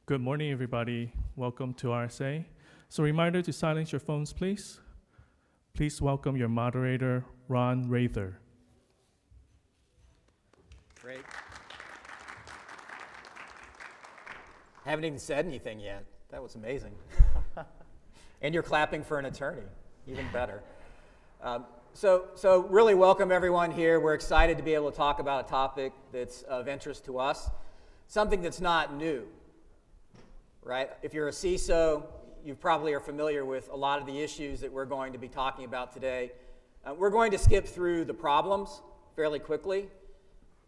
Good morning, everybody. Welcome to RSA. So reminder to silence your phones, please. Please welcome your moderator, Ron Rather. Great. Haven't even said anything yet. That was amazing. And you're clapping for an attorney, even better. So really welcome everyone here. We're excited to be able to talk about a topic that's of interest to us, something that's not new, right? If you're a CISO, you probably are familiar with a lot of the issues that we're going to be talking about today. We're going to skip through the problems fairly quickly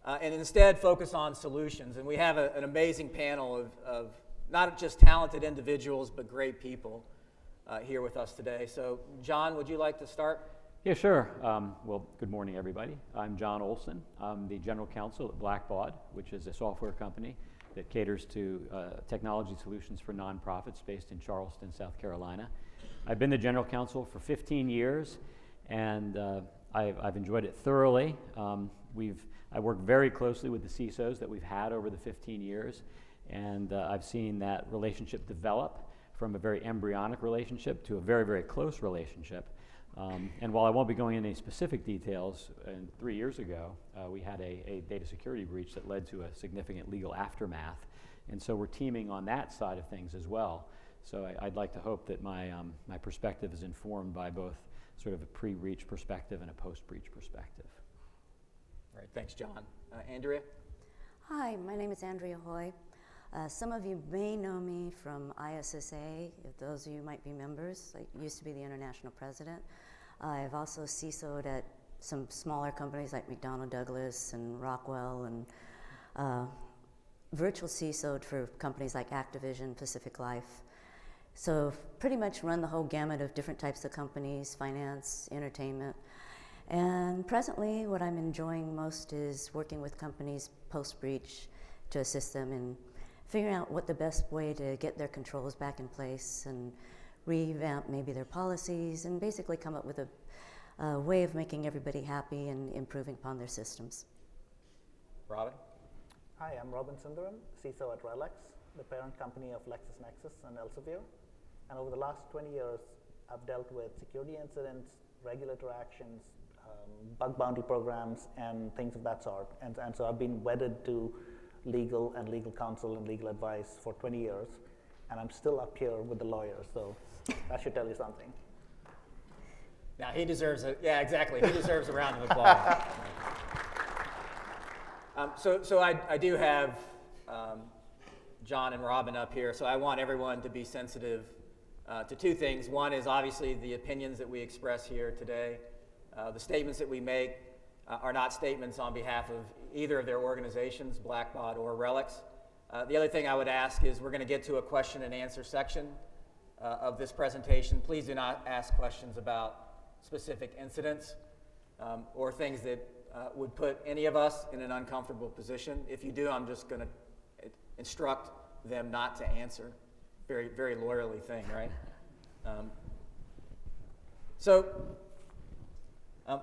and instead focus on solutions. And we have an amazing panel of not just talented individuals, but great people here with us today. So John, would you like to start? Yeah, sure. Well, good morning, everybody. I'm John Olson. I'm the general counsel at Blackbaud, which is a software company that caters to technology solutions for nonprofits based in Charleston, South Carolina. I've been the general counsel for 15 years, and I've enjoyed it thoroughly. I work very closely with the CISOs that we've had over the 15 years, and I've seen that relationship develop from a very embryonic relationship to a very, very close relationship. And while I won't be going into any specific details, 3 years ago, we had a data security breach that led to a significant legal aftermath. And so we're teaming on that side of things as well. So I'd like to hope that my perspective is informed by both sort of a pre-breach perspective and a post-breach perspective. All right, thanks, John. Andrea? Hi, my name is Andrea Hoy. Some of you may know me from ISSA, if those of you might be members. I used to be the international president. I've also CISO'd at some smaller companies like McDonnell Douglas and Rockwell, and virtual CISO'd for companies like Activision, Pacific Life. So pretty much run the whole gamut of different types of companies, finance, entertainment. And presently, what I'm enjoying most is working with companies post-breach to assist them in figuring out what the best way to get their controls back in place and revamp maybe their policies and basically come up with a way of making everybody happy and improving upon their systems. Robin? Hi, I'm Robin Sundaram, CISO at RELX, the parent company of LexisNexis and Elsevier. And over the last 20 years, I've dealt with security incidents, regulatory actions, bug bounty programs, and things of that sort. And so I've been wedded to legal and legal counsel and legal advice for 20 years, and I'm still up here with the lawyers, so that should tell you something. Now he deserves he deserves a round of applause. So I do have John and Robin up here, so I want everyone to be sensitive to two things. One is obviously the opinions that we express here today. The statements that we make are not statements on behalf of either of their organizations, Blackbaud or RELX. The other thing I would ask is we're going to get to a question and answer section of this presentation. Please do not ask questions about specific incidents or things that would put any of us in an uncomfortable position. If you do, I'm just going to instruct them not to answer. Very, very lawyerly thing, right?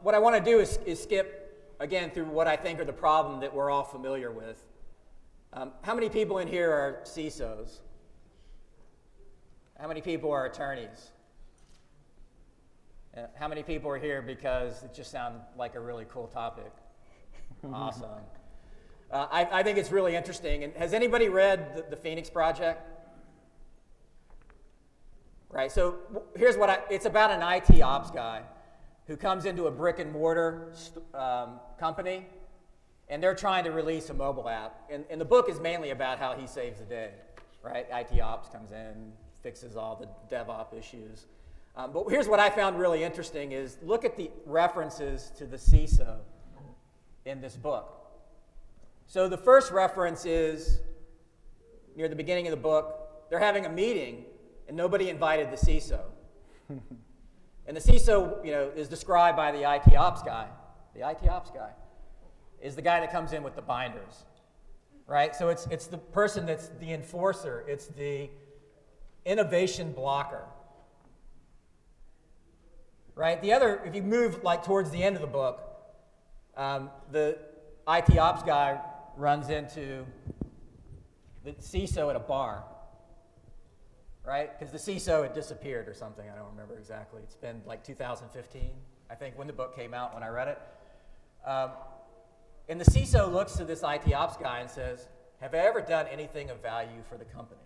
What I want to do is skip again through what I think are the problem that we're all familiar with. How many people in here are CISOs? How many people are attorneys? How many people are here because it just sounds like a really cool topic? Awesome. I think it's really interesting. And has anybody read the Phoenix Project? Right, so here's it's about an IT ops guy who comes into a brick and mortar company, and they're trying to release a mobile app. And the book is mainly about how he saves the day, right? IT ops comes in, fixes all the DevOps issues. But here's what I found really interesting is look at the references to the CISO in this book. So the first reference is near the beginning of the book. They're having a meeting, and nobody invited the CISO. And the CISO, is described by the IT ops guy. The IT ops guy is the guy that comes in with the binders, right? So it's the person that's the enforcer. It's the innovation blocker, right? The other, if you move towards the end of the book, the IT ops guy runs into the CISO at a bar, right? Because the CISO had disappeared or something. I don't remember exactly. It's been like 2015, I think, when the book came out, when I read it. And the CISO looks to this IT ops guy and says, have I ever done anything of value for the company?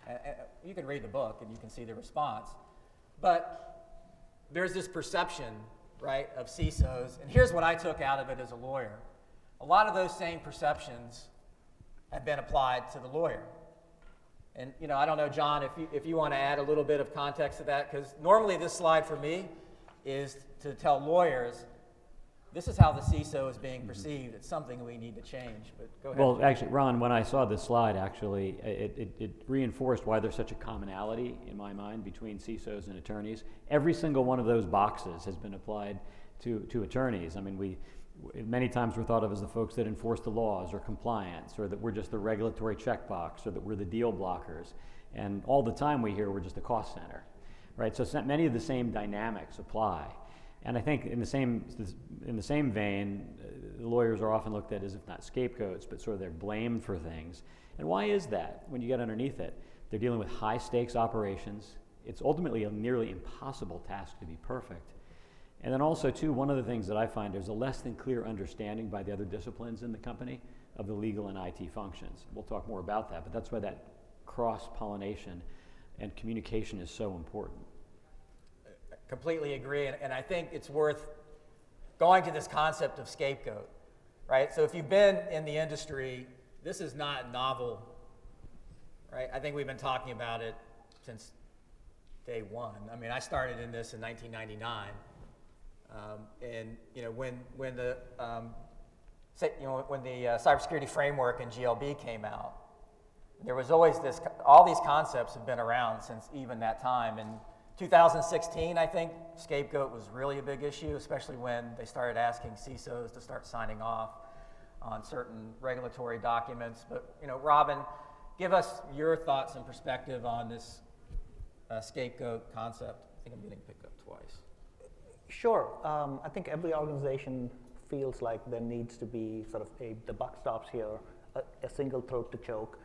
And you can read the book and you can see the response. But there's this perception, right, of CISOs. And here's what I took out of it as a lawyer. A lot of those same perceptions have been applied to the lawyer. And I don't know, John, if you want to add a little bit of context to that, because normally this slide for me is to tell lawyers, this is how the CISO is being perceived. It's something we need to change, but go ahead. Well, actually, Ron, when I saw this slide, actually, it reinforced why there's such a commonality in my mind between CISOs and attorneys. Every single one of those boxes has been applied to attorneys. I mean, many times we're thought of as the folks that enforce the laws or compliance, or that we're just the regulatory checkbox, or that we're the deal blockers. And all the time we hear we're just a cost center, right? So many of the same dynamics apply. And I think in the same vein, lawyers are often looked at as, if not scapegoats, but sort of they're blamed for things. And why is that? When you get underneath it, they're dealing with high stakes operations. It's ultimately a nearly impossible task to be perfect. And then also, too, one of the things that I find, there's a less than clear understanding by the other disciplines in the company of the legal and IT functions. We'll talk more about that, but that's why that cross-pollination and communication is so important. Completely agree, and I think it's worth going to this concept of scapegoat, right? So if you've been in the industry, this is not novel, right? I think we've been talking about it since day one. I mean, I started in this in 1999, and when the cybersecurity framework and GLB came out, there was always all these concepts have been around since even that time. And 2016, I think, scapegoat was really a big issue, especially when they started asking CISOs to start signing off on certain regulatory documents. But, Robin, give us your thoughts and perspective on this scapegoat concept. I think I'm getting picked up twice. Sure. I think every organization feels like there needs to be sort of the buck stops here, a single throat to choke,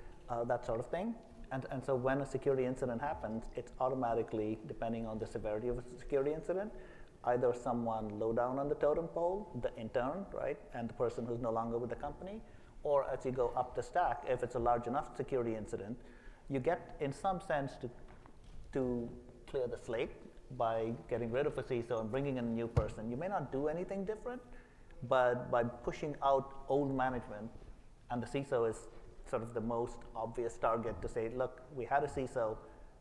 that sort of thing. And so when a security incident happens, it's automatically, depending on the severity of a security incident, either someone low down on the totem pole, the intern, right, and the person who's no longer with the company, or as you go up the stack, if it's a large enough security incident, you get, in some sense, to clear the slate by getting rid of a CISO and bringing in a new person. You may not do anything different, but by pushing out old management, and the CISO is sort of the most obvious target to say, look, we had a CISO,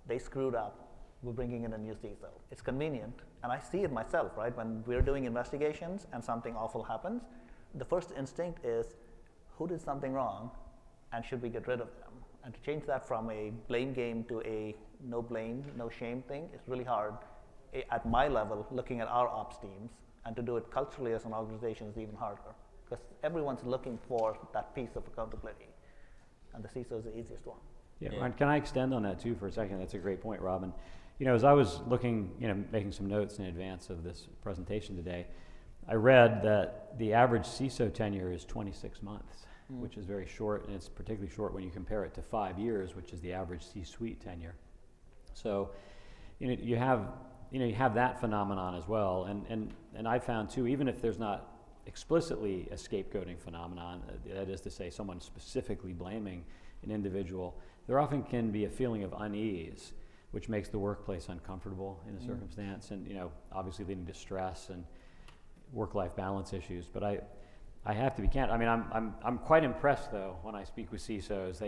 they screwed up, we're bringing in a new CISO. It's convenient, and I see it myself, right? When we're doing investigations and something awful happens, the first instinct is, who did something wrong, and should we get rid of them? And to change that from a blame game to a no blame, no shame thing is really hard at my level, looking at our ops teams, and to do it culturally as an organization is even harder, because everyone's looking for that piece of accountability. And the CISO is the easiest one. Yeah, Ron, can I extend on that too for a second? That's a great point, Robin. As I was looking, making some notes in advance of this presentation today, I read that the average CISO tenure is 26 months, which is very short, and it's particularly short when you compare it to 5 years, which is the average C-suite tenure. So, you have that phenomenon as well, and I found too, even if there's not explicitly a scapegoating phenomenon, that is to say someone specifically blaming an individual, there often can be a feeling of unease, which makes the workplace uncomfortable in a circumstance, and obviously leading to stress and work-life balance issues. But I have to be candid. I mean, I'm quite impressed though when I speak with CISOs.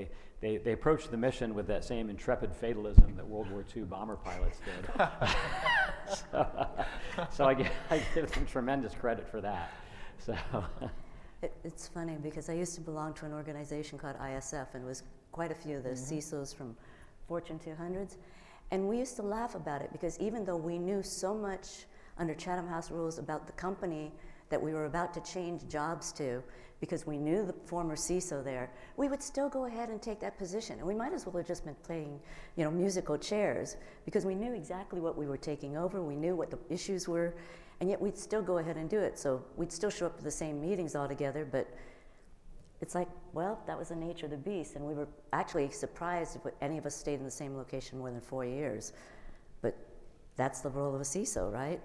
They approach the mission with that same intrepid fatalism that World War II bomber pilots did. so I give them tremendous credit for that. So It's funny because I used to belong to an organization called ISF, and it was quite a few of the CISOs from Fortune 200s. And we used to laugh about it because even though we knew so much under Chatham House rules about the company that we were about to change jobs to, because we knew the former CISO there, we would still go ahead and take that position. And we might as well have just been playing, musical chairs, because we knew exactly what we were taking over, we knew what the issues were, and yet we'd still go ahead and do it. So we'd still show up to the same meetings all together, but it's like, well, that was the nature of the beast. And we were actually surprised if any of us stayed in the same location more than 4 years. But that's the role of a CISO, right?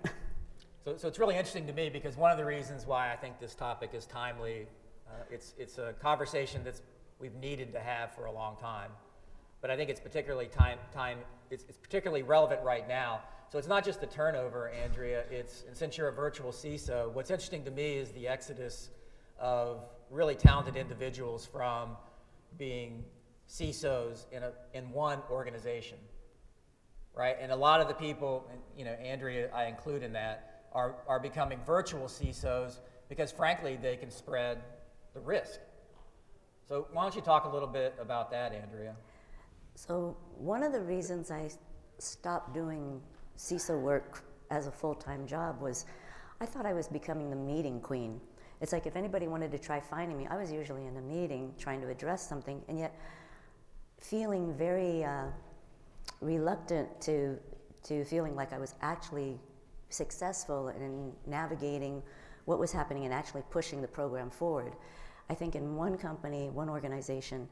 So it's really interesting to me because one of the reasons why I think this topic is timely, it's a conversation we've needed to have for a long time, but I think it's particularly it's particularly relevant right now. So it's not just the turnover, Andrea. And since you're a virtual CISO, what's interesting to me is the exodus of really talented individuals from being CISOs in one organization, right? And a lot of the people, and, Andrea, I include in that, are becoming virtual CISOs because, frankly, they can spread the risk. So why don't you talk a little bit about that, Andrea? So one of the reasons I stopped doing CISO work as a full-time job was I thought I was becoming the meeting queen. It's like if anybody wanted to try finding me, I was usually in a meeting trying to address something, and yet feeling very reluctant to feeling like I was actually successful in navigating what was happening and actually pushing the program forward. I think in one company, one organization,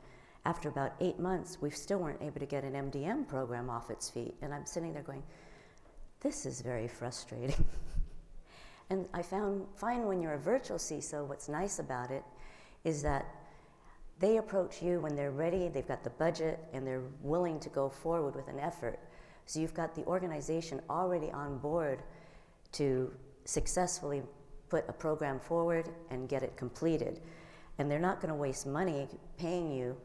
after about 8 months, we still weren't able to get an MDM program off its feet. And I'm sitting there going, this is very frustrating. And I find when you're a virtual CISO, what's nice about it is that they approach you when they're ready, they've got the budget, and they're willing to go forward with an effort. So you've got the organization already on board to successfully put a program forward and get it completed. And they're not going to waste money paying you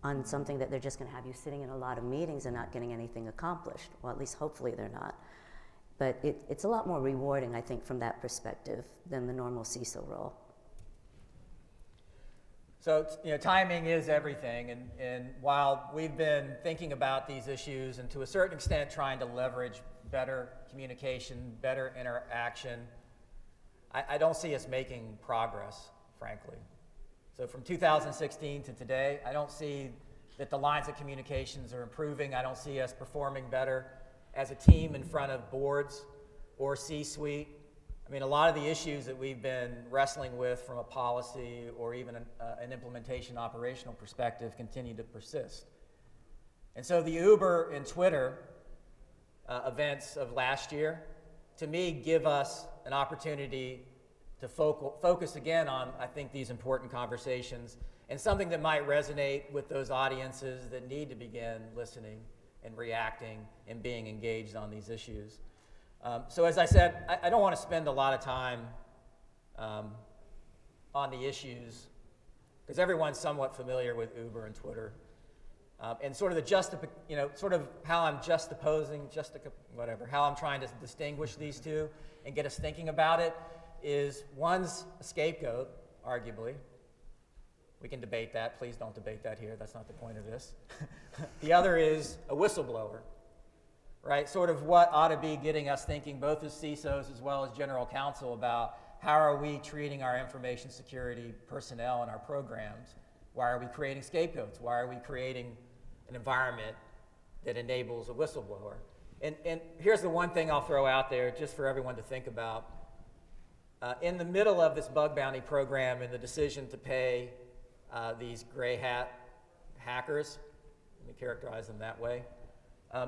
on something that they're just going to have you sitting in a lot of meetings and not getting anything accomplished. Well, at least hopefully they're not. But it's a lot more rewarding, I think, from that perspective than the normal CISO role. So, timing is everything, and while we've been thinking about these issues and to a certain extent trying to leverage better communication, better interaction, I don't see us making progress, frankly. So from 2016 to today, I don't see that the lines of communications are improving. I don't see us performing better as a team in front of boards or C-suite. I mean, a lot of the issues that we've been wrestling with from a policy or even an implementation operational perspective continue to persist. And so the Uber and Twitter events of last year, to me, give us an opportunity to focus again on, I think, these important conversations and something that might resonate with those audiences that need to begin listening and reacting and being engaged on these issues. So as I said, I don't want to spend a lot of time on the issues because everyone's somewhat familiar with Uber and Twitter. And sort of sort of how I'm how I'm trying to distinguish these two and get us thinking about it is one's a scapegoat, arguably. We can debate that. Please don't debate that here. That's not the point of this. The other is a whistleblower, right? Sort of what ought to be getting us thinking, both as CISOs as well as general counsel, about how are we treating our information security personnel in our programs? Why are we creating scapegoats? Why are we creating an environment that enables a whistleblower? And here's the one thing I'll throw out there just for everyone to think about. In the middle of this bug bounty program and the decision to pay these gray hat hackers, let me characterize them that way,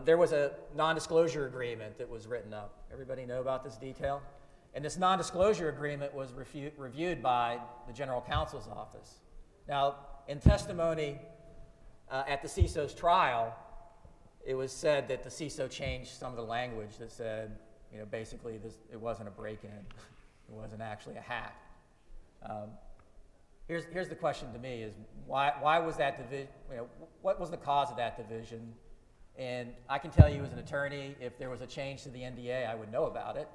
there was a non-disclosure agreement that was written up. Everybody know about this detail? And this non-disclosure agreement was reviewed by the General Counsel's office. Now, in testimony at the CISO's trial, it was said that the CISO changed some of the language that said, basically it wasn't a break-in. It wasn't actually a hack. Here's the question to me is why was that division, what was the cause of that division? And I can tell you as an attorney, if there was a change to the NDA, I would know about it.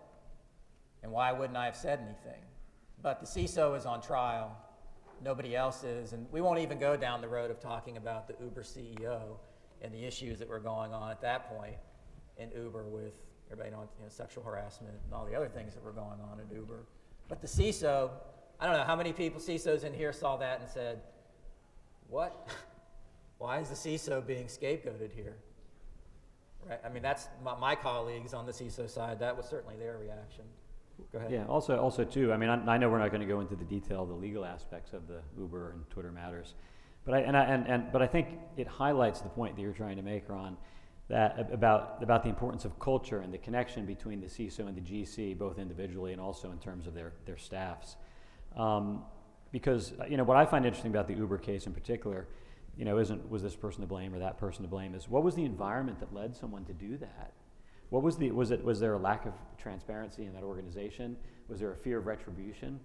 And why wouldn't I have said anything? But the CISO is on trial. Nobody else is. And we won't even go down the road of talking about the Uber CEO and the issues that were going on at that point in Uber with everybody knows sexual harassment and all the other things that were going on at Uber. But the CISO, I don't know how many people, CISOs in here, saw that and said, what? Why is the CISO being scapegoated here? Right? I mean, that's my colleagues on the CISO side, that was certainly their reaction. Go ahead. Yeah, also too, I mean, I know we're not going to go into the detail of the legal aspects of the Uber and Twitter matters, but I think it highlights the point that you're trying to make, Ron, that about the importance of culture and the connection between the CISO and the GC, both individually and also in terms of their staffs. Because what I find interesting about the Uber case in particular, was this person to blame or that person to blame, is what was the environment that led someone to do that? What was there a lack of transparency in that organization? Was there a fear of retribution?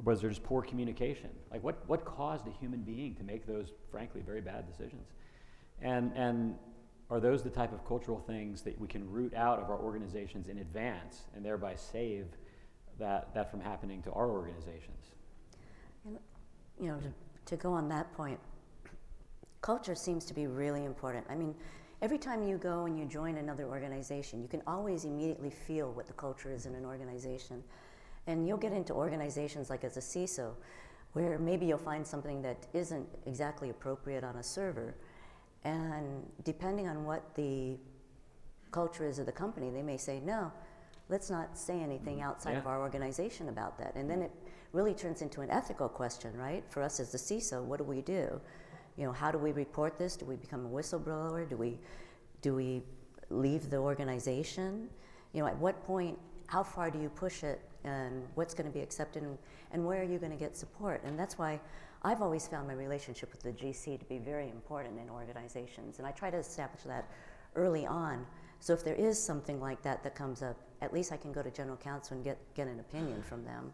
Was there just poor communication? Like what caused a human being to make those, frankly, very bad decisions? And are those the type of cultural things that we can root out of our organizations in advance and thereby save that from happening to our organizations? And, to go on that point, culture seems to be really important. I mean, every time you go and you join another organization, you can always immediately feel what the culture is in an organization. And you'll get into organizations like as a CISO, where maybe you'll find something that isn't exactly appropriate on a server. And depending on what the culture is of the company, they may say, no, let's not say anything outside of our organization about that. And then it really turns into an ethical question, right? For us as the CISO, what do? How do we report this? Do we become a whistleblower? Do we leave the organization? At what point, how far do you push it, and what's going to be accepted, and where are you going to get support? And that's why I've always found my relationship with the GC to be very important in organizations, and I try to establish that early on. So if there is something like that comes up, at least I can go to general counsel and get an opinion from them.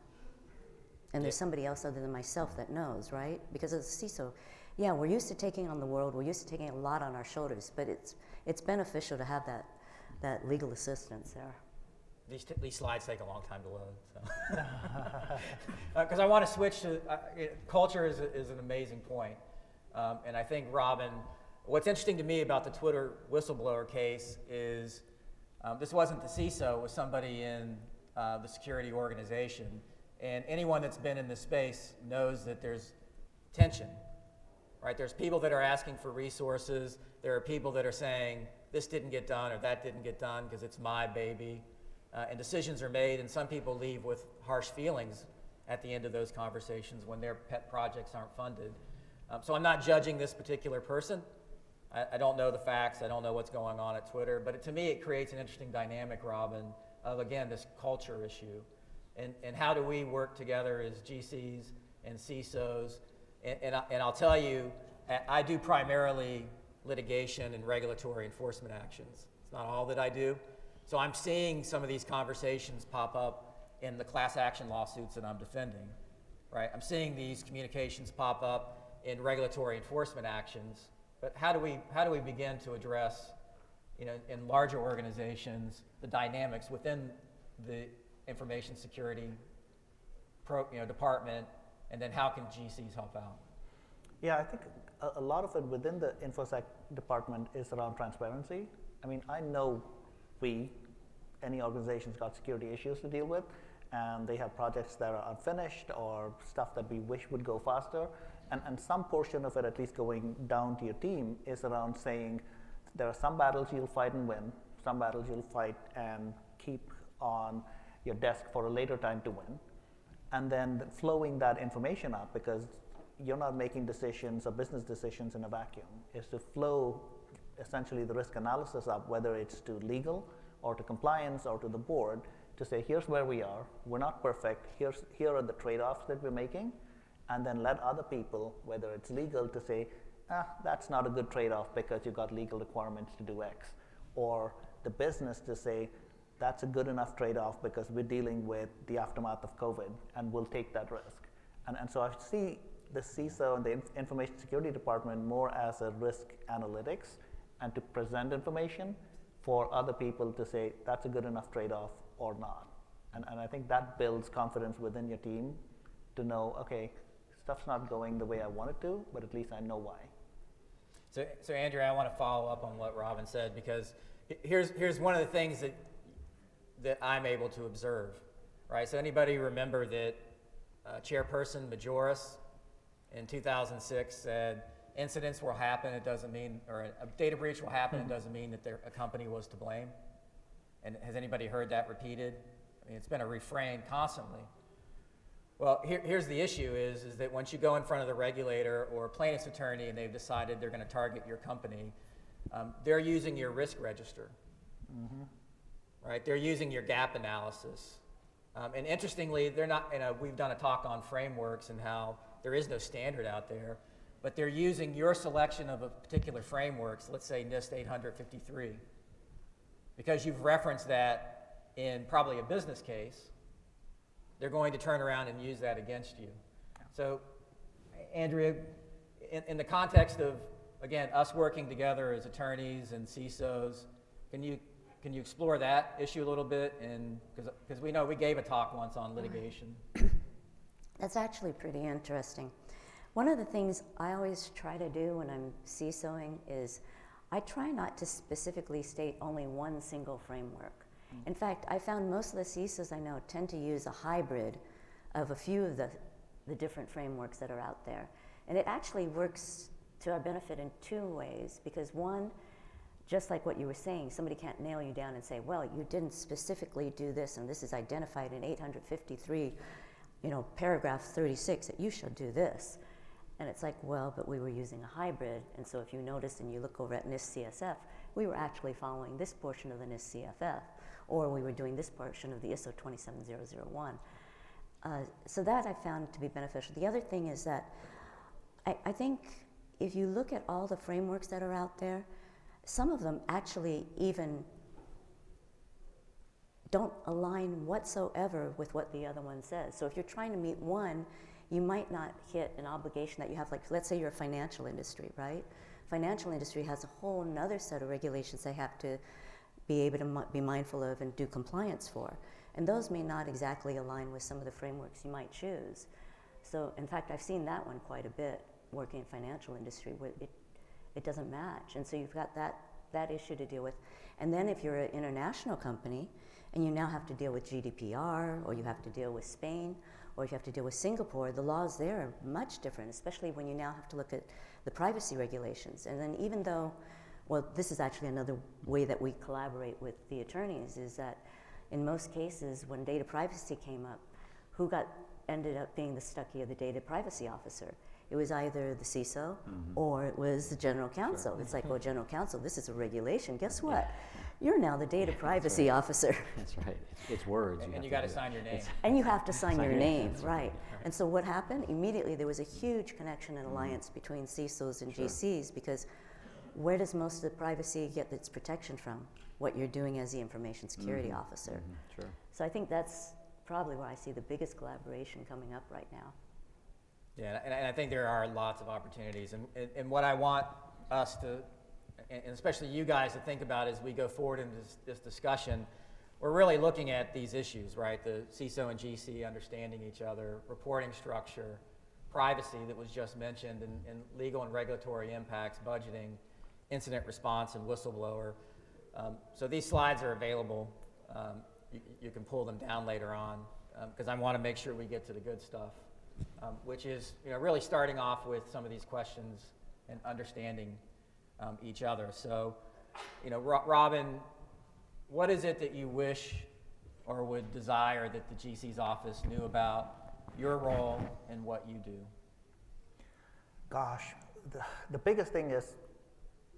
And there's somebody else other than myself that knows, right? Because as a CISO, yeah, we're used to taking on the world, we're used to taking a lot on our shoulders, but it's beneficial to have that legal assistance there. These slides take a long time to load, so. Because I want to switch to, culture is an amazing point. And I think, Robin, what's interesting to me about the Twitter whistleblower case is this wasn't the CISO, it was somebody in the security organization. And anyone that's been in this space knows that there's tension, right? There's people that are asking for resources. There are people that are saying, this didn't get done or that didn't get done because it's my baby. And decisions are made, and some people leave with harsh feelings at the end of those conversations when their pet projects aren't funded. So I'm not judging this particular person. I don't know the facts. I don't know what's going on at Twitter. But to me, it creates an interesting dynamic, Robin, of, again, this culture issue. And how do we work together as GCs and CISOs? And I'll tell you, I do primarily litigation and regulatory enforcement actions. It's not all that I do. So I'm seeing some of these conversations pop up in the class action lawsuits that I'm defending, right? I'm seeing these communications pop up in regulatory enforcement actions. But how do we begin to address, in larger organizations, the dynamics within the information security department, and then how can GCs help out? Yeah, I think a lot of it within the InfoSec department is around transparency. I mean, I know any organization's got security issues to deal with, and they have projects that are unfinished or stuff that we wish would go faster. And some portion of it, at least going down to your team, is around saying there are some battles you'll fight and win, some battles you'll fight and keep on your desk for a later time to win. And then flowing that information up, because you're not making decisions or business decisions in a vacuum, is to flow essentially the risk analysis up, whether it's to legal or to compliance or to the board, to say, here's where we are, we're not perfect, here are the trade-offs that we're making, and then let other people, whether it's legal, to say, that's not a good trade-off because you've got legal requirements to do X, or the business to say, that's a good enough trade-off because we're dealing with the aftermath of COVID and we'll take that risk. And so I see the CISO and the information security department more as a risk analytics and to present information for other people to say that's a good enough trade-off or not. And I think that builds confidence within your team to know, okay, stuff's not going the way I want it to, but at least I know why. So Andrew, I want to follow up on what Robin said, because here's one of the things that I'm able to observe, right? So anybody remember that Chairperson Majoris in 2006 said, incidents will happen, it doesn't mean, or a data breach will happen, it doesn't mean that a company was to blame? And has anybody heard that repeated? I mean, it's been a refrain constantly. Well, here's the issue is that once you go in front of the regulator or a plaintiff's attorney and they've decided they're going to target your company, they're using your risk register, right? They're using your gap analysis. And interestingly, they're not, we've done a talk on frameworks and how there is no standard out there, but they're using your selection of a particular frameworks, let's say NIST 853, because you've referenced that in probably a business case. They're going to turn around and use that against you. So, Andrea, in the context of, again, us working together as attorneys and CISOs, can you explore that issue a little bit? And because we know we gave a talk once on litigation. That's actually pretty interesting. One of the things I always try to do when I'm CISOing is I try not to specifically state only one single framework. In fact, I found most of the CISOs I know tend to use a hybrid of a few of the different frameworks that are out there. And it actually works to our benefit in two ways, because one, just like what you were saying, somebody can't nail you down and say, well, you didn't specifically do this, and this is identified in 853, paragraph 36, that you should do this. And it's like, well, but we were using a hybrid, and so if you notice and you look over at NIST CSF, we were actually following this portion of the NIST CFF, or we were doing this portion of the ISO 27001. So that I found to be beneficial. The other thing is that I think if you look at all the frameworks that are out there, some of them actually even don't align whatsoever with what the other one says. So if you're trying to meet one, you might not hit an obligation that you have, like, let's say you're a financial industry, right? Financial industry has a whole nother set of regulations they have to be able to be mindful of and do compliance for. And those may not exactly align with some of the frameworks you might choose. So in fact, I've seen that one quite a bit working in financial industry where it doesn't match. And so you've got that issue to deal with. And then if you're an international company and you now have to deal with GDPR, or you have to deal with Spain, or if you have to deal with Singapore, the laws there are much different, especially when you now have to look at the privacy regulations. And then even though, well, this is actually another way that we collaborate with the attorneys, is that in most cases when data privacy came up, who ended up being the Stuckey of the data privacy officer? It was either the CISO or it was the general counsel. Sure. It's like, well, general counsel, this is a regulation. Guess what? You're now the data privacy officer. That's right. It's words. And you got to sign your name. And you have to sign your name, right. And so what happened? Immediately there was a huge connection and alliance between CISOs and GCs, because where does most of the privacy get its protection from? What you're doing as the information security officer. Sure. So I think that's probably where I see the biggest collaboration coming up right now. Yeah, and I think there are lots of opportunities. And what I want us to, and especially you guys, to think about as we go forward in this discussion, we're really looking at these issues, right? The CISO and GC understanding each other, reporting structure, privacy that was just mentioned, and legal and regulatory impacts, budgeting, incident response, and whistleblower. So these slides are available. You can pull them down later on, because I want to make sure we get to the good stuff, which is really starting off with some of these questions and understanding each other. So, Robin, what is it that you wish or would desire that the GC's office knew about your role and what you do? Gosh, the biggest thing is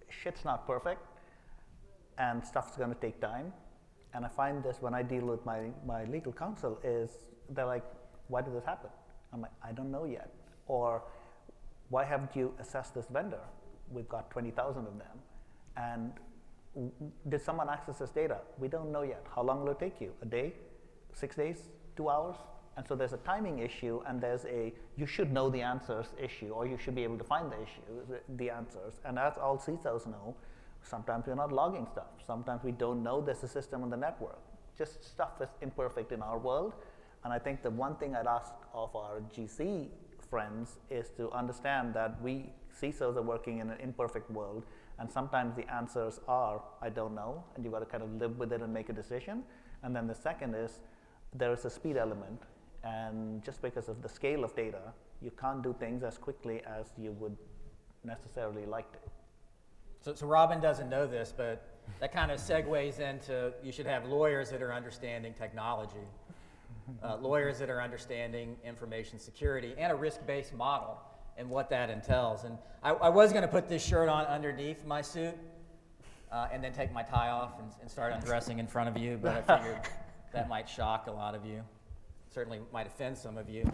shit's not perfect and stuff's going to take time. And I find this when I deal with my legal counsel is they're like, why did this happen? I'm like, I don't know yet. Or why haven't you assessed this vendor? We've got 20,000 of them. And did someone access this data? We don't know yet. How long will it take you? A day? 6 days? 2 hours? And so there's a timing issue, and there's a you should know the answers issue, or you should be able to find the issue, the answers. And that's all CISOs know. Sometimes we're not logging stuff. Sometimes we don't know there's a system on the network. Just stuff is imperfect in our world. And I think the one thing I'd ask of our GC friends is to understand that we CISOs are working in an imperfect world, and sometimes the answers are, I don't know, and you've got to kind of live with it and make a decision. And then the second is, there is a speed element, and just because of the scale of data, you can't do things as quickly as you would necessarily like to. So Robin doesn't know this, but that kind of segues into you should have lawyers that are understanding technology, lawyers that are understanding information security, and a risk-based model and what that entails. And I was going to put this shirt on underneath my suit and then take my tie off and start undressing in front of you, but I figured that might shock a lot of you. Certainly might offend some of you.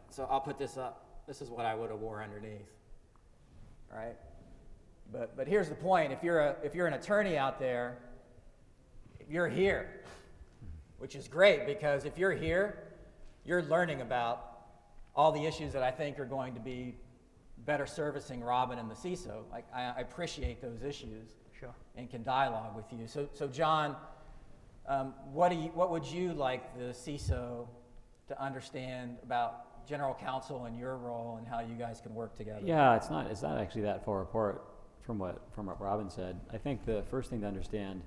So I'll put this up. This is what I would have wore underneath. All right? But here's the point. If you're an attorney out there, you're here, which is great, because if you're here, you're learning about all the issues that I think are going to be better servicing Robin and the CISO. Like, I appreciate those issues. Sure. And can dialogue with you. So John, what would you like the CISO to understand about general counsel and your role and how you guys can work together? Yeah, it's not actually that far apart from what Robin said. I think the first thing to understand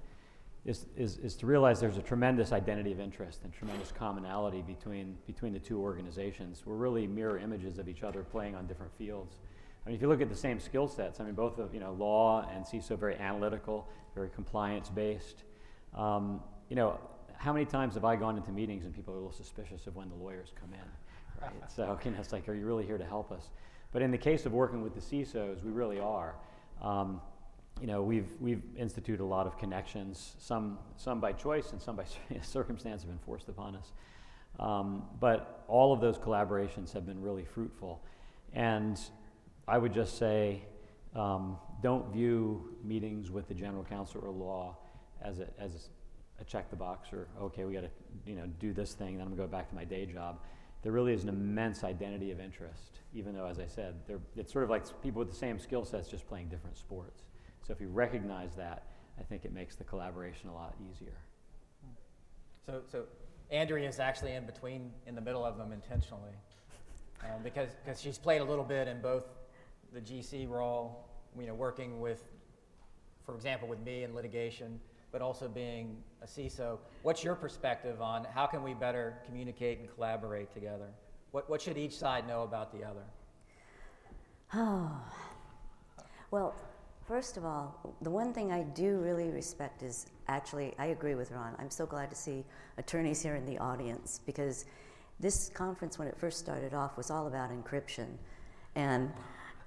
is to realize there's a tremendous identity of interest and tremendous commonality between the two organizations. We're really mirror images of each other playing on different fields. I mean, if you look at the same skill sets, I mean, both of, law and CISO, very analytical, very compliance-based. How many times have I gone into meetings and people are a little suspicious of when the lawyers come in, right? So, it's like, are you really here to help us? But in the case of working with the CISOs, we really are. We've instituted a lot of connections, some by choice and some by circumstance have been forced upon us. But all of those collaborations have been really fruitful. And I would just say, don't view meetings with the general counsel or law as a check the box, or okay, we got to do this thing, then I'm going to go back to my day job. There really is an immense identity of interest, even though, as I said, it's sort of like people with the same skill sets just playing different sports. So if you recognize that, I think it makes the collaboration a lot easier. So Andrea is actually in the middle of them intentionally, because she's played a little bit in both the GC role, working with, for example, with me in litigation, but also being a CISO. What's your perspective on how can we better communicate and collaborate together? What should each side know about the other? Oh, well, first of all, the one thing I do really respect is actually, I agree with Ron. I'm so glad to see attorneys here in the audience, because this conference, when it first started off, was all about encryption. And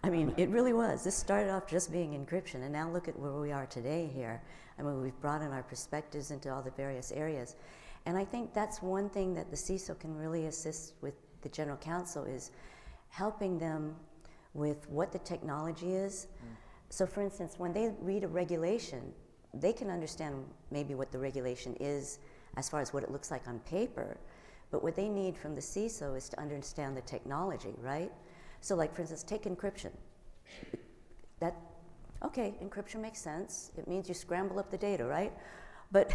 I mean, it really was. This started off just being encryption, and now look at where we are today here. I mean, we've brought in our perspectives into all the various areas. And I think that's one thing that the CISO can really assist with the general counsel, is helping them with what the technology is. So for instance, when they read a regulation, they can understand maybe what the regulation is as far as what it looks like on paper, but what they need from the CISO is to understand the technology, right? So like, for instance, take encryption. Okay, encryption makes sense. It means you scramble up the data, right? But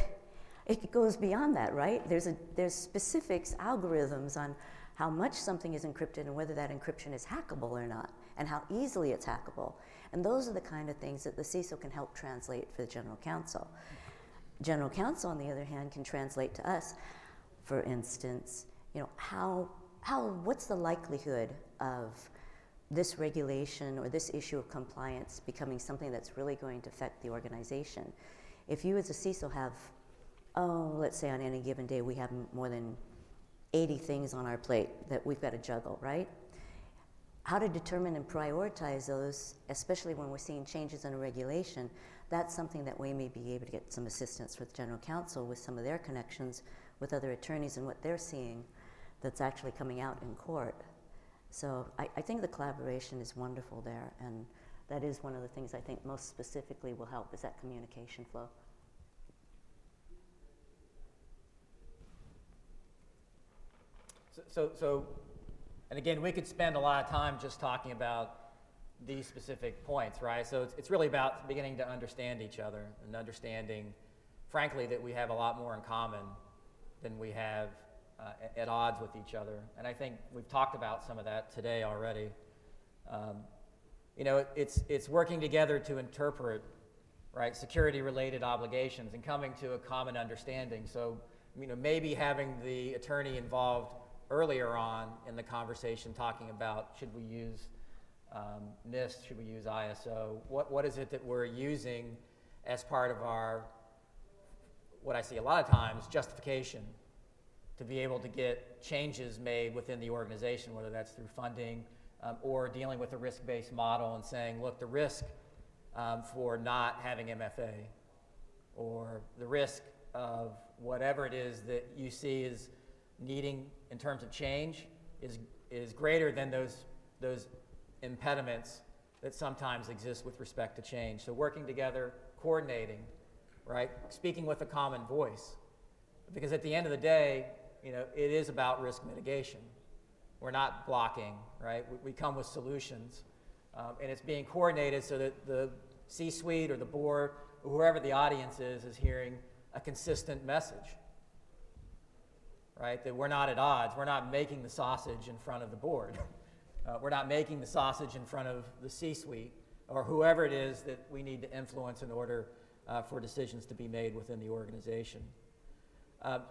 it goes beyond that, right? There's specifics, algorithms on how much something is encrypted and whether that encryption is hackable or not, and how easily it's hackable. And those are the kind of things that the CISO can help translate for the general counsel. General counsel, on the other hand, can translate to us, for instance, what's the likelihood of this regulation or this issue of compliance becoming something that's really going to affect the organization? If you as a CISO have, let's say on any given day we have more than 80 things on our plate that we've got to juggle, right? How to determine and prioritize those, especially when we're seeing changes in a regulation, that's something that we may be able to get some assistance with general counsel with some of their connections with other attorneys and what they're seeing that's actually coming out in court. So I think the collaboration is wonderful there, and that is one of the things I think most specifically will help, is that communication flow. So, and again, we could spend a lot of time just talking about these specific points, right? So it's really about beginning to understand each other and understanding, frankly, that we have a lot more in common than we have at odds with each other. And I think we've talked about some of that today already. It's working together to interpret, right, security-related obligations and coming to a common understanding. So, maybe having the attorney involved earlier on in the conversation talking about should we use NIST? Should we use ISO? What is it that we're using as part of our, what I see a lot of times, justification to be able to get changes made within the organization, whether that's through funding or dealing with a risk-based model and saying, look, the risk for not having MFA or the risk of whatever it is that you see is needing in terms of change is greater than those impediments that sometimes exist with respect to change. So working together, coordinating, right? Speaking with a common voice. Because at the end of the day, you know, it is about risk mitigation. We're not blocking, right? We come with solutions. And it's being coordinated so that the C-suite or the board, or whoever the audience is hearing a consistent message, right? That we're not at odds. We're not making the sausage in front of the board. We're not making the sausage in front of the C-suite or whoever it is that we need to influence in order for decisions to be made within the organization.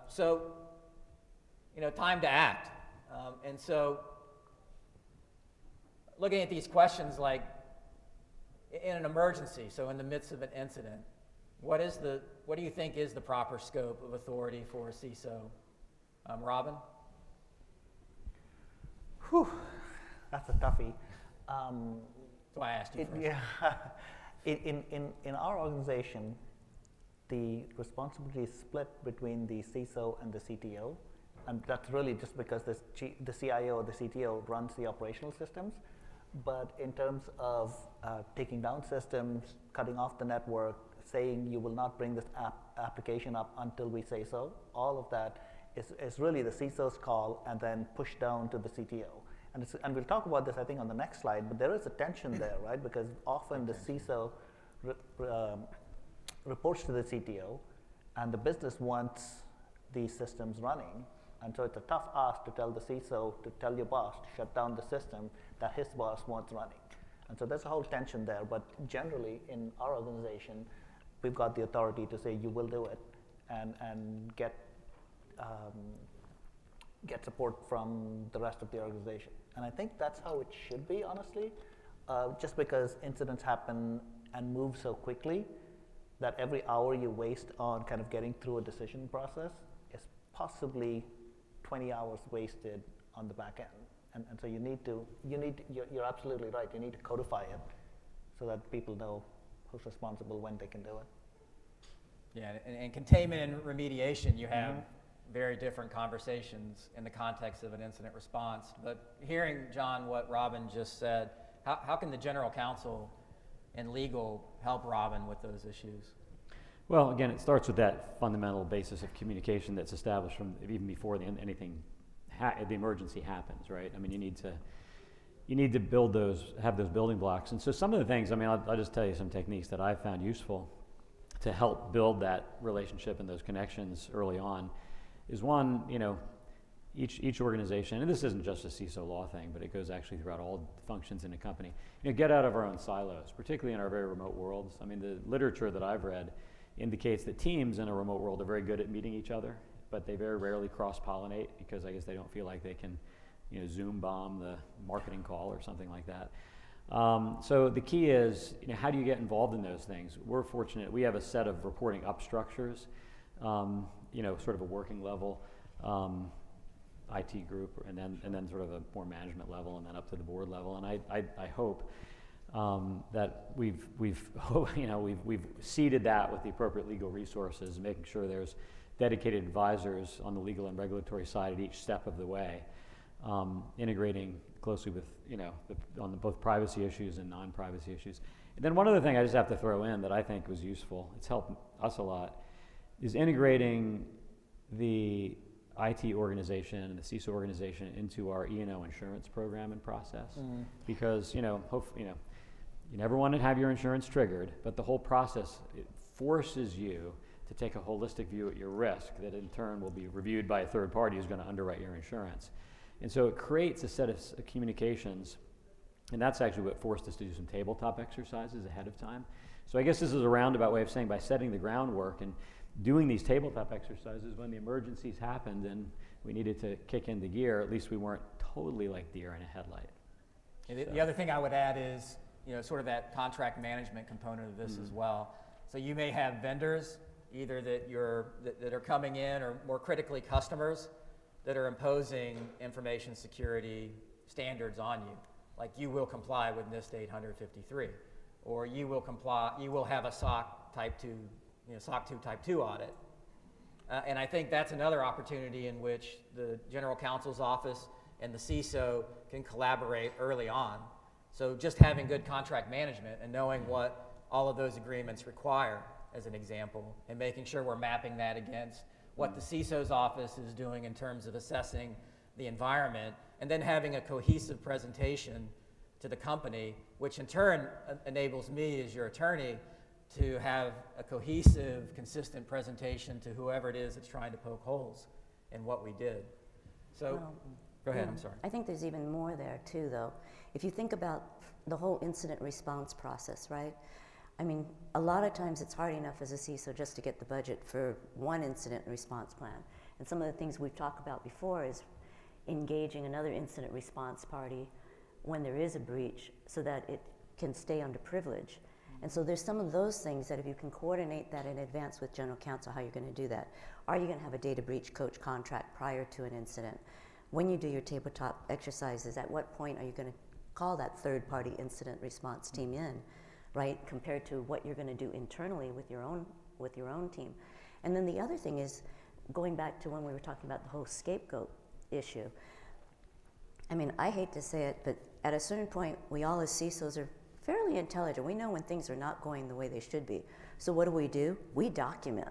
So, you know, time to act. And so looking at these questions like in an emergency, so in the midst of an incident, what do you think is the proper scope of authority for a CISO? Robin? Whew, that's a toughie. That's why I asked you first. Yeah. In our organization, the responsibility is split between the CISO and the CTO. And that's really just because the CIO or the CTO runs the operational systems. But in terms of taking down systems, cutting off the network, saying you will not bring this application up until we say so, all of that is really the CISO's call and then pushed down to the CTO. And we'll talk about this, I think, on the next slide, but there is a tension there, right? Because often the CISO reports to the CTO, and the business wants these systems running. And so it's a tough ask to tell the CISO to tell your boss to shut down the system that his boss wants running. And so there's a whole tension there. But generally, in our organization, we've got the authority to say you will do it and get support from the rest of the organization. And I think that's how it should be, honestly, just because incidents happen and move so quickly that every hour you waste on kind of getting through a decision process is possibly 20 hours wasted on the back end. And so you're absolutely right, you need to codify it so that people know who's responsible when they can do it. Yeah, and containment and remediation, you have very different conversations in the context of an incident response. But hearing, John, what Robin just said, how can the general counsel and legal help Robin with those issues? Well, again, it starts with that fundamental basis of communication that's established from even before the emergency happens, right? I mean, you need to have those building blocks. And so some of the things, I mean, I'll just tell you some techniques that I've found useful to help build that relationship and those connections early on is one, you know, each organization, and this isn't just a CISO law thing, but it goes actually throughout all functions in a company, you know, get out of our own silos, particularly in our very remote worlds. I mean, the literature that I've read indicates that teams in a remote world are very good at meeting each other, but they very rarely cross-pollinate because I guess they don't feel like they can, you know, Zoom bomb the marketing call or something like that. So the key is, you know, how do you get involved in those things? We're fortunate, we have a set of reporting up structures, you know, sort of a working level, IT group, and then sort of a more management level, and then up to the board level. And I hope that we've seeded that with the appropriate legal resources, making sure there's dedicated advisors on the legal and regulatory side at each step of the way, integrating closely with, you know, on both privacy issues and non-privacy issues. And then one other thing I just have to throw in that I think was useful, it's helped us a lot, is integrating the IT organization and the CISO organization into our E&O insurance program and process. Because, you know, hopefully, you know, you never want to have your insurance triggered, but the whole process, it forces you to take a holistic view at your risk that in turn will be reviewed by a third party who's going to underwrite your insurance. And so it creates a set of communications, and that's actually what forced us to do some tabletop exercises ahead of time. So I guess this is a roundabout way of saying by setting the groundwork and doing these tabletop exercises when the emergencies happened and we needed to kick into gear, at least we weren't totally like deer in a headlight. And the other thing I would add is, sort of that contract management component of this as well. So you may have vendors, either that are coming in, or more critically customers, that are imposing information security standards on you. Like, you will comply with NIST 853, or you will have a SOC Type 2, SOC 2 Type 2 audit. And I think that's another opportunity in which the General Counsel's office and the CISO can collaborate early on. So just having good contract management and knowing what all of those agreements require, as an example, and making sure we're mapping that against what the CISO's office is doing in terms of assessing the environment, and then having a cohesive presentation to the company, which in turn enables me as your attorney to have a cohesive, consistent presentation to whoever it is that's trying to poke holes in what we did. So, Well, go ahead, yeah. I'm sorry. I think there's even more there too, though. If you think about the whole incident response process, right? I mean, a lot of times it's hard enough as a CISO just to get the budget for one incident response plan. And some of the things we've talked about before is engaging another incident response party when there is a breach so that it can stay under privilege. And so there's some of those things that if you can coordinate that in advance with General Counsel, how you're going to do that. Are you going to have a data breach coach contract prior to an incident? When you do your tabletop exercises, at what point are you going to call that third-party incident response team in, right? Compared to what you're going to do internally with your own team. And then the other thing is, going back to when we were talking about the whole scapegoat issue. I mean, I hate to say it, but at a certain point, we all as CISOs are fairly intelligent. We know when things are not going the way they should be. So what do? We document.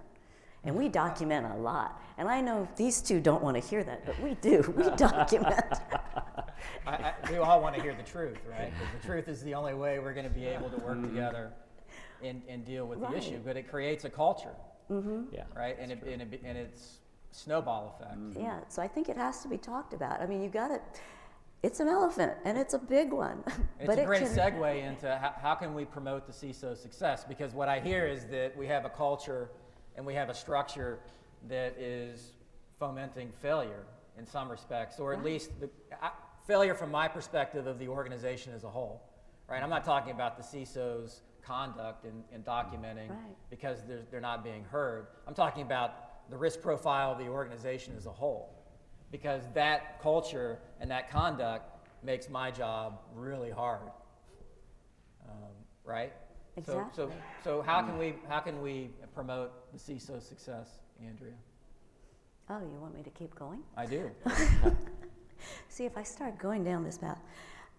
And we document a lot. And I know these two don't want to hear that, but we do. We document. We all want to hear the truth, right? Because the truth is the only way we're going to be able to work together and deal with the Right. issue. But it creates a culture, Yeah. right? And it's snowball effect. Yeah, so I think it has to be talked about. I mean, you got it. It's an elephant, and it's a big one. It's but a it great can, segue into how can we promote the CISO success? Because what I hear is that we have a culture and we have a structure that is fomenting failure in some respects, or at least failure from my perspective of the organization as a whole. Right? I'm not talking about the CISO's conduct in documenting Right. because they're not being heard. I'm talking about the risk profile of the organization as a whole, because that culture and that conduct makes my job really hard, right? Exactly. So how can we promote the CISO success, Andrea? Oh, you want me to keep going? I do. See, if I start going down this path.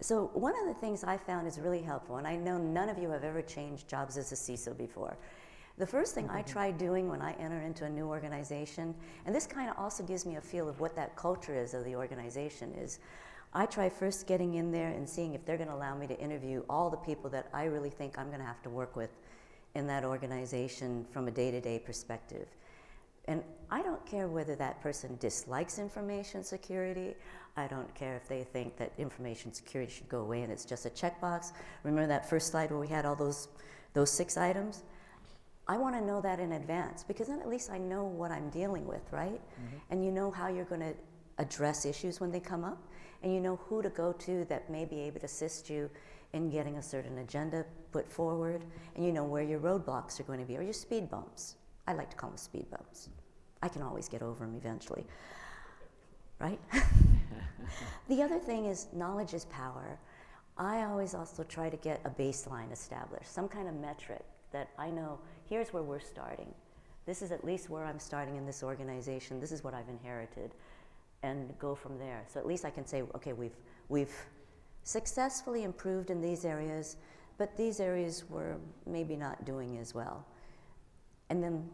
So one of the things I found is really helpful, and I know none of you have ever changed jobs as a CISO before. The first thing I try doing when I enter into a new organization, and this kind of also gives me a feel of what that culture is of the organization, is I try first getting in there and seeing if they're going to allow me to interview all the people that I really think I'm going to have to work with in that organization from a day-to-day perspective. And I don't care whether that person dislikes information security. I don't care if they think that information security should go away and it's just a checkbox. Remember that first slide where we had all those 6 items? I want to know that in advance, because then at least I know what I'm dealing with, right? And you know how you're going to address issues when they come up, and you know who to go to that may be able to assist you in getting a certain agenda put forward, and you know where your roadblocks are going to be, or your speed bumps. I like to call them speed bumps. I can always get over them eventually, right? The other thing is knowledge is power. I always also try to get a baseline established, some kind of metric that I know, here's where we're starting. This is at least where I'm starting in this organization. This is what I've inherited, and go from there. So at least I can say, okay, we've successfully improved in these areas, but these areas we're maybe not doing as well. And then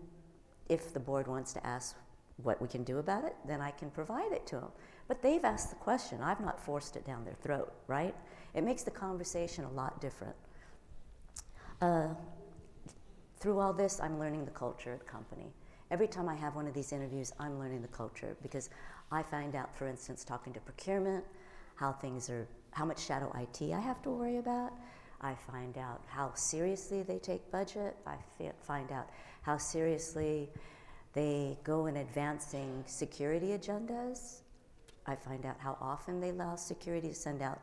if the board wants to ask what we can do about it, then I can provide it to them. But they've asked the question. I've not forced it down their throat, right? It makes the conversation a lot different. Through all this, I'm learning the culture of the company. Every time I have one of these interviews, I'm learning the culture, because I find out, for instance, talking to procurement, how much shadow IT I have to worry about. I find out how seriously they take budget. I find out how seriously they go in advancing security agendas. I find out how often they allow security to send out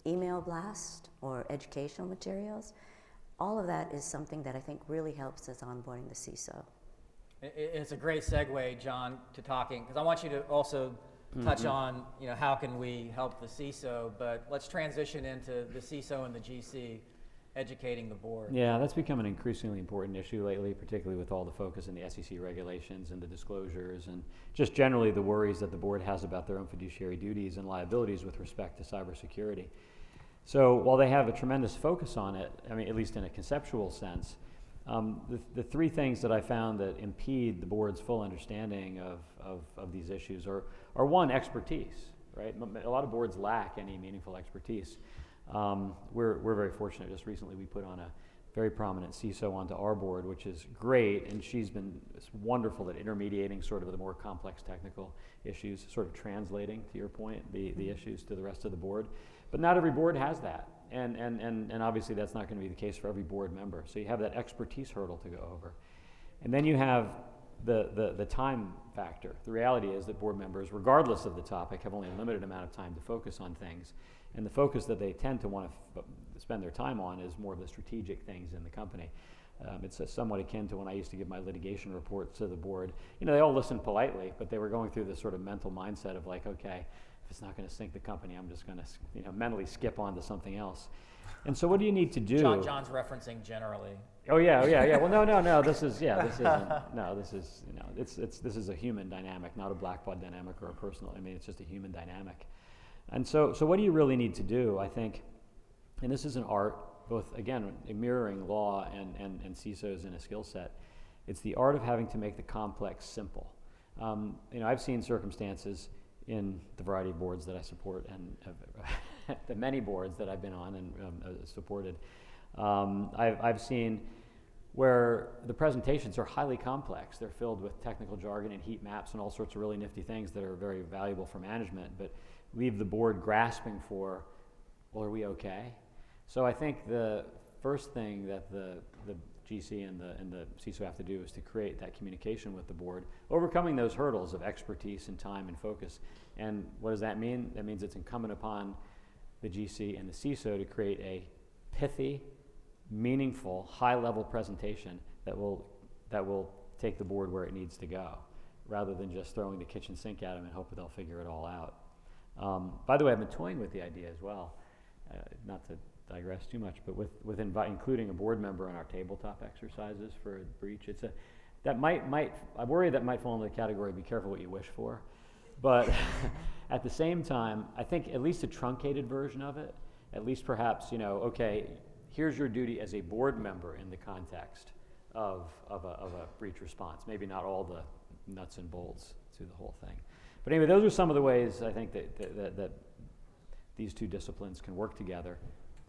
email blast or educational materials. All of that is something that I think really helps us onboarding the CISO. It's a great segue, John, to talking, because I want you to also touch on, how can we help the CISO, but let's transition into the CISO and the GC educating the board. Yeah, that's become an increasingly important issue lately, particularly with all the focus in the SEC regulations and the disclosures and just generally the worries that the board has about their own fiduciary duties and liabilities with respect to cybersecurity. So while they have a tremendous focus on it, I mean, at least in a conceptual sense, the three things that I found that impede the board's full understanding of these issues are one, expertise, right? A lot of boards lack any meaningful expertise. We're very fortunate. Just recently we put on a very prominent CISO onto our board, which is great, and she's been wonderful at intermediating sort of the more complex technical issues, sort of translating, to your point, the issues to the rest of the board. But not every board has that, and obviously that's not going to be the case for every board member. So you have that expertise hurdle to go over. And then you have the time factor. The reality is that board members, regardless of the topic, have only a limited amount of time to focus on things. And the focus that they tend to want to spend their time on is more of the strategic things in the company. It's somewhat akin to when I used to give my litigation reports to the board. They all listened politely, but they were going through this sort of mental mindset of like, okay, if it's not going to sink the company, I'm just going to mentally skip on to something else. And so what do you need to do? John's referencing generally. Oh yeah. Well, no. This is this is a human dynamic, not a Blackbaud dynamic or a personal. I mean, it's just a human dynamic. And so what do you really need to do? I think, and this is an art, both again mirroring law and CISOs in a skill set. It's the art of having to make the complex simple. I've seen circumstances in the variety of boards that I support and the many boards that I've been on and supported. I've seen where the presentations are highly complex. They're filled with technical jargon and heat maps and all sorts of really nifty things that are very valuable for management, but leave the board grasping for, well, are we okay? So I think the first thing that the GC and the CISO have to do is to create that communication with the board, overcoming those hurdles of expertise and time and focus. And what does that mean? That means it's incumbent upon the GC and the CISO to create a pithy, meaningful, high-level presentation that will take the board where it needs to go, rather than just throwing the kitchen sink at them and hope that they'll figure it all out. By the way, I've been toying with the idea as well, not to digress too much, but with including a board member on our tabletop exercises for a breach. I worry that might fall into the category, be careful what you wish for. But at the same time, I think at least a truncated version of it, at least perhaps, okay, here's your duty as a board member in the context of a breach response. Maybe not all the nuts and bolts to the whole thing. But anyway, those are some of the ways I think that these two disciplines can work together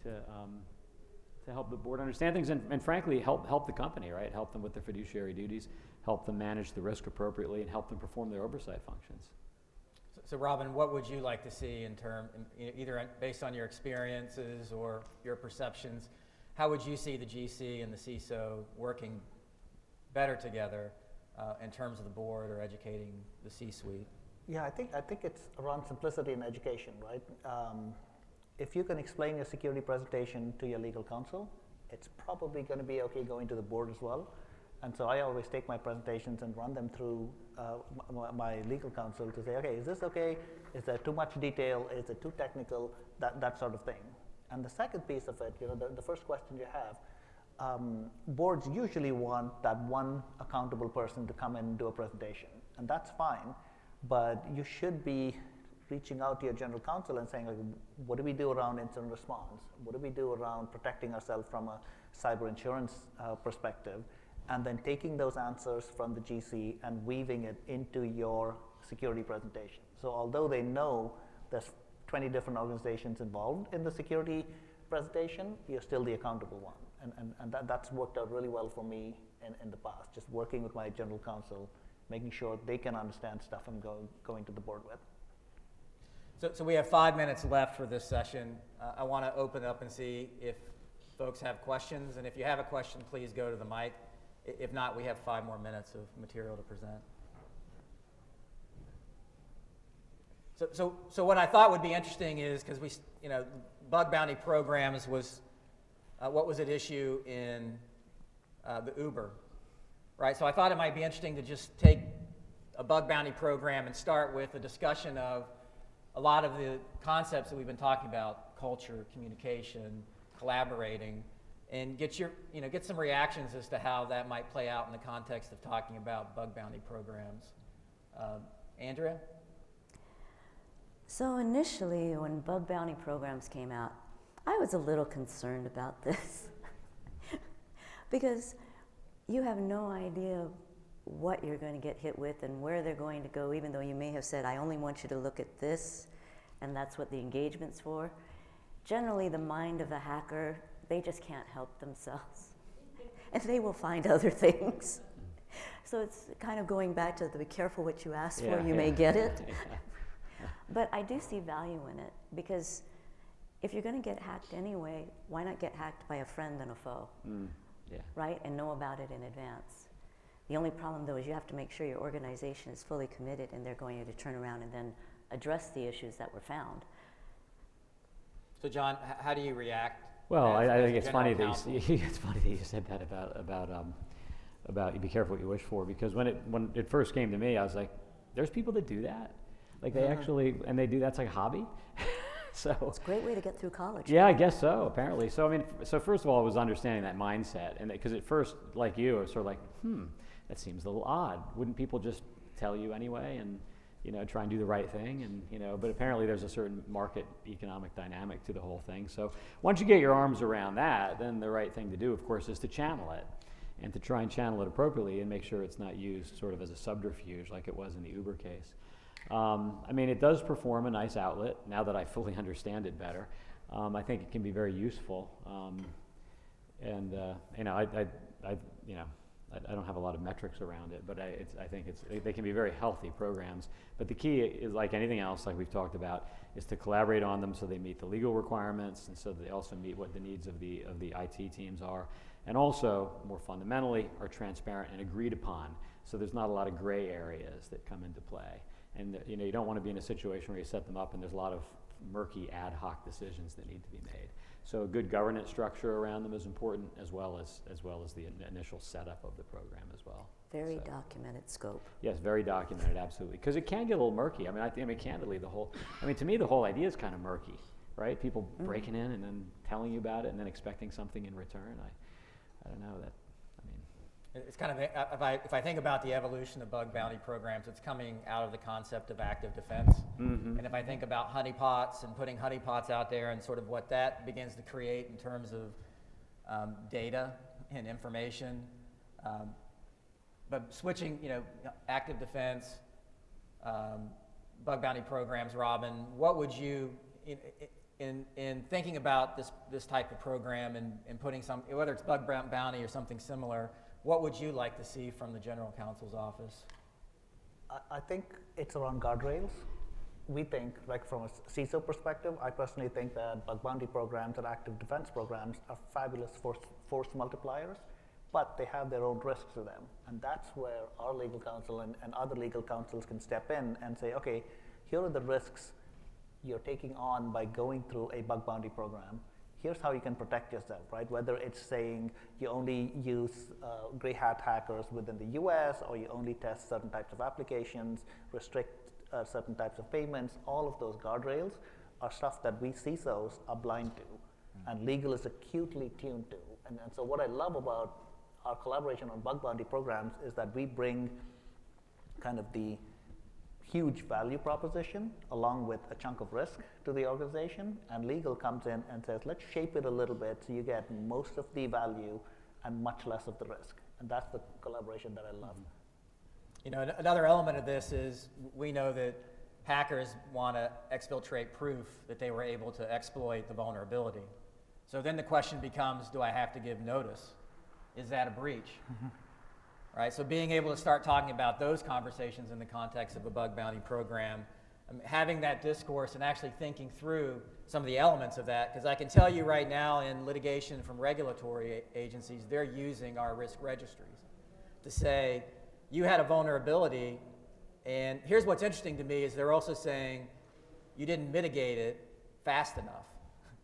to help the board understand things and frankly help the company, right? Help them with their fiduciary duties, help them manage the risk appropriately, and help them perform their oversight functions. So Robin, what would you like to see either based on your experiences or your perceptions, how would you see the GC and the CISO working better together in terms of the board or educating the C-suite? Yeah, I think it's around simplicity in education, right? If you can explain your security presentation to your legal counsel, it's probably going to be okay going to the board as well. And so I always take my presentations and run them through my legal counsel to say, okay, is this okay? Is there too much detail? Is it too technical? That sort of thing. And the second piece of it, the first question you have, boards usually want that one accountable person to come in and do a presentation, and that's fine. But you should be reaching out to your general counsel and saying, like, what do we do around incident response? What do we do around protecting ourselves from a cyber insurance perspective? And then taking those answers from the GC and weaving it into your security presentation. So although they know there's 20 different organizations involved in the security presentation, you're still the accountable one. And that's worked out really well for me in the past, just working with my general counsel, making sure they can understand stuff I'm going to the board with. So we have 5 minutes left for this session. I want to open up and see if folks have questions. And if you have a question, please go to the mic. If not, we have 5 more minutes of material to present. So what I thought would be interesting is, because bug bounty programs was what was at issue in the Uber, right? So I thought it might be interesting to just take a bug bounty program and start with a discussion of a lot of the concepts that we've been talking about: culture, communication, collaborating, and get some reactions as to how that might play out in the context of talking about bug bounty programs. Andrea? So initially, when bug bounty programs came out, I was a little concerned about this because you have no idea what you're going to get hit with and where they're going to go, even though you may have said, I only want you to look at this, and that's what the engagement's for. Generally, the mind of a hacker, they just can't help themselves, and they will find other things. So it's kind of going back to the be careful what you ask for, you may get it. But I do see value in it, because if you're going to get hacked anyway, why not get hacked by a friend and a foe, right? And know about it in advance. The only problem, though, is you have to make sure your organization is fully committed and they're going to turn around and then address the issues that were found. So John, how do you react? Well, I as think a it's funny general that counsel? it's funny that you said that about you be careful what you wish for, because when it first came to me, I was like, there's people that do that, like they actually, and they do that's like a hobby. So It's a great way to get through college. yeah, I guess so, apparently. So I mean, so first of all, it was understanding that mindset, and because at first, like you, I was sort of like, that seems a little odd. Wouldn't people just tell you anyway, and try and do the right thing? And but apparently there's a certain market economic dynamic to the whole thing. So once you get your arms around that, then the right thing to do, of course, is to channel it, and to try and channel it appropriately and make sure it's not used sort of as a subterfuge like it was in the Uber case. I mean, it does perform a nice outlet now that I fully understand it better. I think it can be very useful, and I don't have a lot of metrics around it, but I think they can be very healthy programs. But the key is, like anything else, like we've talked about, is to collaborate on them so they meet the legal requirements, and so they also meet what the needs of the IT teams are, and also, more fundamentally, are transparent and agreed upon. So there's not a lot of gray areas that come into play. And you don't want to be in a situation where you set them up and there's a lot of murky ad hoc decisions that need to be made. So a good governance structure around them is important, as well as the initial setup of the program as well. Very documented scope. Yes, very documented, absolutely. Because it can get a little murky. I mean, candidly, to me, the whole idea is kind of murky, right? People breaking in and then telling you about it and then expecting something in return. I don't know that. It's kind of, if I think about the evolution of bug bounty programs, it's coming out of the concept of active defense. And if I think about honeypots and putting honeypots out there and sort of what that begins to create in terms of data and information, but switching, active defense, bug bounty programs, Robin, what would you, in thinking about this type of program and putting whether it's bug bounty or something similar, what would you like to see from the General Counsel's office? I think it's around guardrails. We think, like from a CISO perspective, I personally think that bug bounty programs and active defense programs are fabulous force multipliers, but they have their own risks to them. And that's where our legal counsel and other legal counsels can step in and say, okay, here are the risks you're taking on by going through a bug bounty program. Here's how you can protect yourself, right? Whether it's saying you only use gray hat hackers within the US, or you only test certain types of applications, restrict certain types of payments, all of those guardrails are stuff that we CISOs are blind to, and legal is acutely tuned to. And so what I love about our collaboration on bug bounty programs is that we bring kind of the huge value proposition along with a chunk of risk to the organization, and legal comes in and says, let's shape it a little bit so you get most of the value and much less of the risk. And that's the collaboration that I love. Another element of this is we know that hackers want to exfiltrate proof that they were able to exploit the vulnerability. So then the question becomes, do I have to give notice? Is that a breach? Right, so being able to start talking about those conversations in the context of a bug bounty program, having that discourse and actually thinking through some of the elements of that, because I can tell you right now in litigation from regulatory agencies, they're using our risk registries to say, you had a vulnerability, and here's what's interesting to me is they're also saying you didn't mitigate it fast enough.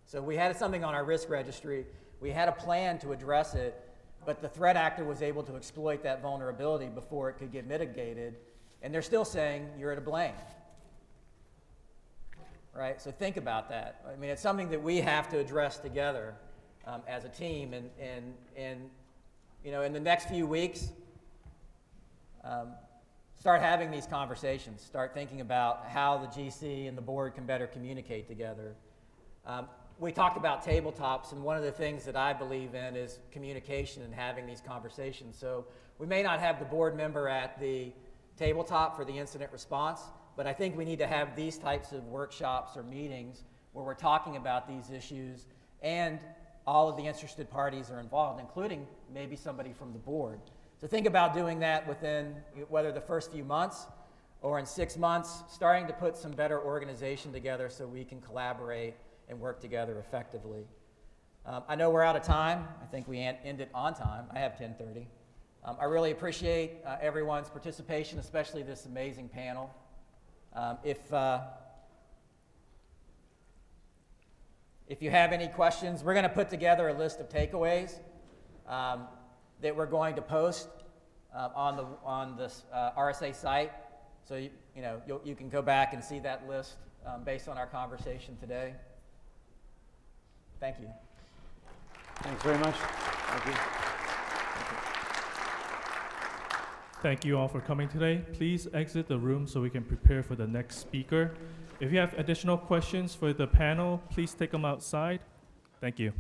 So we had something on our risk registry. We had a plan to address it, but the threat actor was able to exploit that vulnerability before it could get mitigated, and they're still saying you're to blame. Right? So think about that. I mean, it's something that we have to address together as a team, and you know, in the next few weeks, start having these conversations. Start thinking about how the GC and the board can better communicate together. We talked about tabletops, and one of the things that I believe in is communication and having these conversations. So we may not have the board member at the tabletop for the incident response, but I think we need to have these types of workshops or meetings where we're talking about these issues and all of the interested parties are involved, including maybe somebody from the board. So think about doing that within, whether the first few months or in 6 months, starting to put some better organization together so we can collaborate and work together effectively. I know we're out of time. I think we end it on time. I have 10:30. I really appreciate everyone's participation, especially this amazing panel. If you have any questions, we're going to put together a list of takeaways that we're going to post on this RSA site. So you can go back and see that list based on our conversation today. Thank you. Thanks very much. Thank you. Thank you all for coming today. Please exit the room so we can prepare for the next speaker. If you have additional questions for the panel, please take them outside. Thank you.